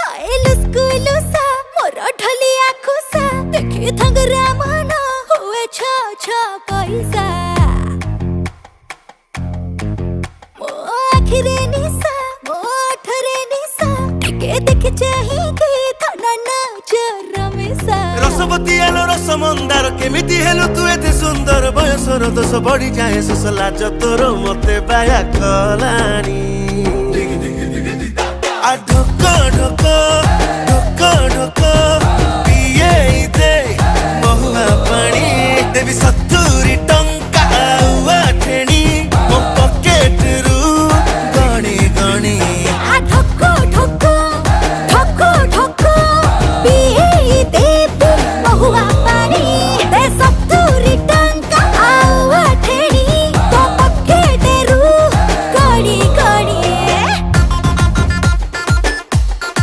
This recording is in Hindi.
हाय लुस्कु लुसा मोर ढलिया खुसा देखी थंगरा मन हुए छ छ पैसा मो आखिरे निसा मो ओठरे निसा टिके देख चाही के थना नजर मिसा रसवती आलो रसमंदार केमिति हेलु तू एते सुंदर बयसर दोष बढ़ी जाए सुसला चतुर मते बाया कलानी आ ढक ढक